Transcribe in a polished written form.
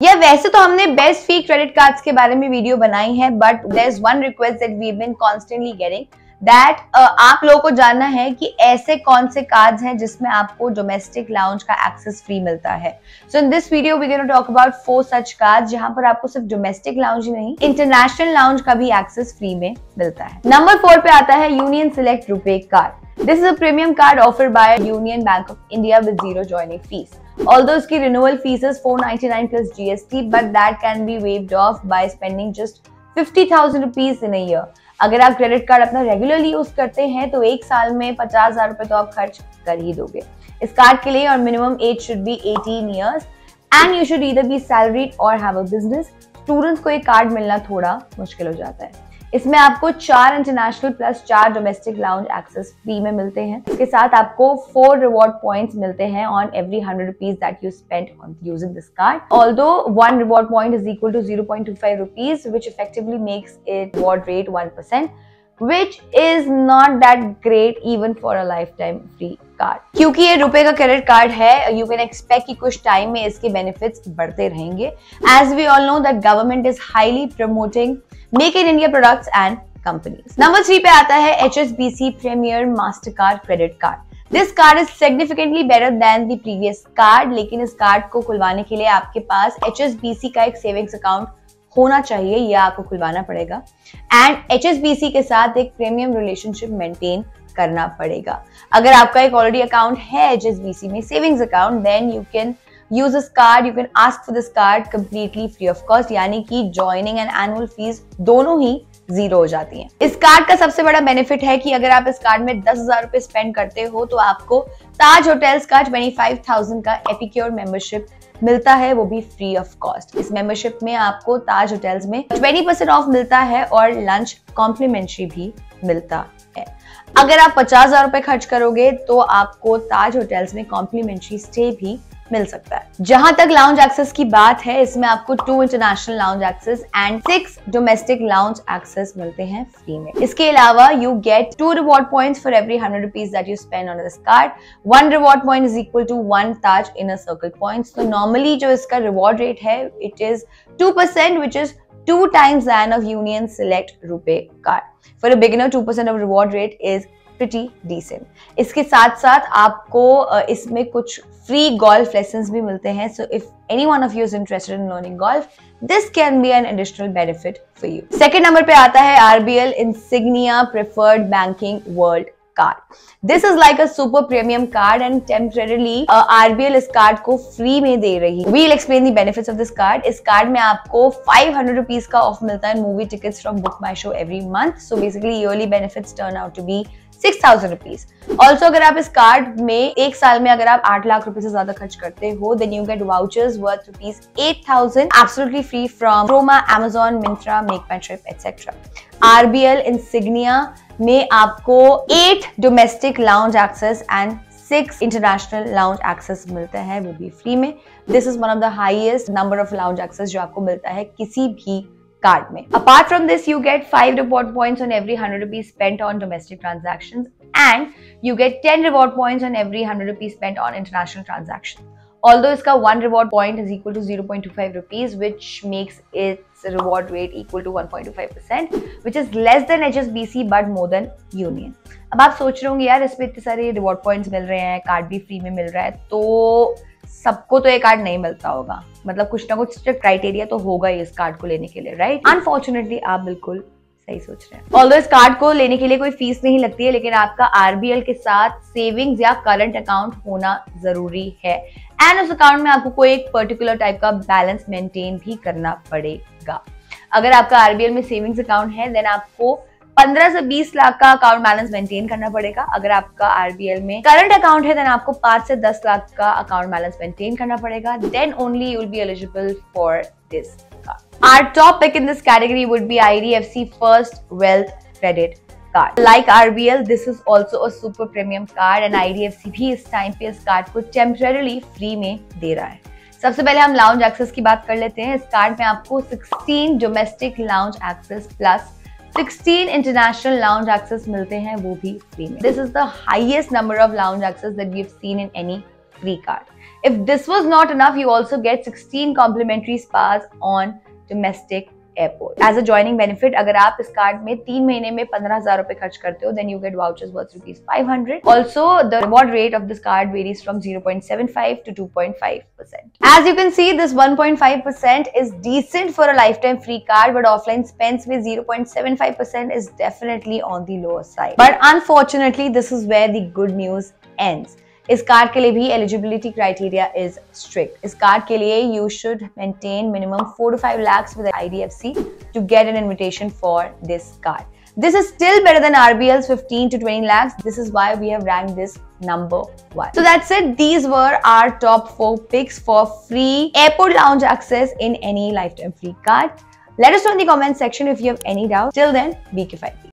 या वैसे तो हमने बेस्ट फी क्रेडिट कार्ड्स के बारे में वीडियो बनाई है, but there is one request that we have been constantly getting that आप लोगों को जानना है कि ऐसे कौन से कार्ड्स हैं जिसमें आपको डोमेस्टिक लाउंज का एक्सेस फ्री मिलता है। So in this video we gonna talk about 4 such cards जहां पर आपको सिर्फ डोमेस्टिक लाउंज ही नहीं, इंटरनेशनल लाउंज का भी एक्सेस फ्री में मिलता है। नंबर 4 पे आता है union select RuPay card. This is a premium card offered by Union Bank of India with zero joining fees. Although its renewal fees is $499 plus GST, but that can be waived off by spending just 50,000 rupees in a year. अगर आप credit card अपना regularly use करते हैं तो एक साल में 50,000 रुपए तो आप खर्च कर ही दोगे। इस कार्ड के लिए और minimum age should be 18 years and you should either be salaried or have a business. Students को ये कार्ड मिलना थोड़ा मुश्किल हो जाता है। इसमें आपको 4 international plus 4 domestic lounge access free में मिलते हैं। इसके साथ आपको 4 रिवॉर्ड पॉइंट्स मिलते हैं on every 100 rupees that you spend on using this card. Although 1 reward point is equal to 0.25 rupees which effectively makes it reward rate 1%, which is not that great even for a lifetime free card. क्योंकि ये रुपए का credit card है, you can expect कि कुछ time में इसके benefits बढ़ते रहेंगे। As we all know that government is highly promoting Make in India products and companies. Number 3 पे आता है HSBC Premier Mastercard Credit Card. This card is significantly better than the previous card, लेकिन इस card को खुलवाने के लिए आपके पास HSBC का एक सेविंग्स अकाउंट होना चाहिए या आपको खुलवाना पड़ेगा एंड HSBC के साथ एक प्रीमियम रिलेशनशिप मेंटेन करना पड़ेगा। अगर आपका एक ऑलरेडी अकाउंट है HSBC में savings account, then you can use this card, you can ask for this card completely free of cost, यानी कि ज्वाइनिंग एंड एनुअल फीस दोनों ही जीरो हो जाती हैं। इस कार्ड का सबसे बड़ा बेनिफिट है कि अगर आप इस कार्ड में 10,000 रुपए स्पेंड करते हो तो आपको ताज होटल्स का 25,000 का एपिक्योर मेंबरशिप मिलता है, वो भी फ्री ऑफ कॉस्ट। इस मेंबरशिप में आपको ताज होटल्स में 20% ऑफ मिलता है और लंच कॉम्प्लीमेंट्री भी मिलता है। अगर आप 50,000 रुपए खर्च करोगे तो आपको ताज होटल्स में कॉम्प्लीमेंट्री स्टे भी मिल सकता है। जहां तक लाउंज एक्सेस की बात है, इसमें आपको 2 international lounge access and 6 domestic lounge access मिलते हैं फ्री में। इसके अलावा you get 2 reward points for every 100 rupees that you spend on this card. 1 reward point is equal to 1 Taj inner circle points. तो नॉर्मली जो इसका रिवॉर्ड रेट है it is 2%, which is 2 times that of Union Select Rupee card. For a beginner, 2% of reward rate is pretty decent. इसके साथ साथ आपको इसमें कुछ फ्री गोल्फ लेसन्स भी मिलते हैं। So if any one of you is interested in learning golf, this can be an additional benefit for you. Second number पे आता है RBL Insignia Preferred Banking World Card. This is like a super premium card and temporarily RBL इस card को free में दे रही है। We'll explain the benefits of this card. इस card में आपको 500 रुपीज का ऑफ मिलता है movie tickets from book my show every month. So basically yearly benefits turn out to be 6,000 rupees. Also अगर आप इस कार्ड में एक साल में अगर आप 8 लाख रुपए से ज्यादा खर्च करते हो, then you get vouchers worth rupees 8,000 absolutely free from Croma, Amazon, Myntra, make my trip etcetera. RBL Insignia में आपको 8 domestic lounge access and 6 international lounge access मिलते हैं, वो भी फ्री में। This is one of the highest number of lounge access जो आपको मिलता है किसी भी कार्ड में। Apart from this, you get 5 reward points on every 100 rupees spent on domestic transactions and you get 10 reward points on every 100 rupees spent on international transactions. Although इसका 1 reward point is equal to 0.25 rupees, which makes its reward rate equal to 1.25%, which is less than HSBC but more than Union. अब आप सोच रहे होंगे यार इसमें इतने सारे रिवॉर्ड पॉइंट्स मिल रहे हैं, कार्ड भी फ्री में मिल रहा है, तो सबको तो ये कार्ड नहीं मिलता होगा, मतलब कुछ ना कुछ क्राइटेरिया तो होगा ही इस कार्ड को लेने के लिए, राइट? अनफॉर्चुनेटली आप बिल्कुल सही सोच रहे हैं। ऑल्दो इस कार्ड को लेने के लिए कोई फीस नहीं लगती है, लेकिन आपका RBL के साथ सेविंग्स या करंट अकाउंट होना जरूरी है एंड उस अकाउंट में आपको कोई एक पर्टिकुलर टाइप का बैलेंस मेंटेन भी करना पड़ेगा। अगर आपका RBL में सेविंग्स अकाउंट है, देन आपको 15 से 20 लाख का अकाउंट बैलेंस मेंटेन करना पड़ेगा। अगर आपका RBL में करंट अकाउंट है, देन आपको 5 से 10 लाख का अकाउंट बैलेंस मेंटेन करना पड़ेगा। Then only you will be eligible for this card. Our top pick in this category would be IDFC First Wealth Credit Card. Like RBL, this is also a super premium card and IDFC भी इस time पे इस card को temporary free में दे रहा है। सबसे पहले हम लाउंज एक्सेस की बात कर लेते हैं। इस कार्ड में आपको 16 domestic lounge access plus 16 international lounge access मिलते हैं, वो भी फ्री में। This is the highest number of lounge access that we have seen in any free card. If this was not enough, you also get 16 complimentary spas on domestic airport. As a joining benefit, अगर आप इस card में 3 महीने में 15,000 रुपए खर्च करते हो, then you get vouchers worth ₹500. Also, the reward rate of this card varies from 0.75 to 2.5%. As you can see, this 1.5% is decent for a lifetime free card, but offline spends with 0.75% is definitely on the lower side. But unfortunately, this is where the good news ends. इस card के लिए भी eligibility criteria is strict. इस card के लिए you should maintain minimum 4 to 5 lakhs with IDFC to get an invitation for this card. This is still better than RBL's 15 to 20 lakhs. This is why we have ranked this number 1. So that's it. These were our top 4 picks for free airport lounge access in any lifetime free card. Let us know in the comment section if you have any doubt. Till then, be KFIP.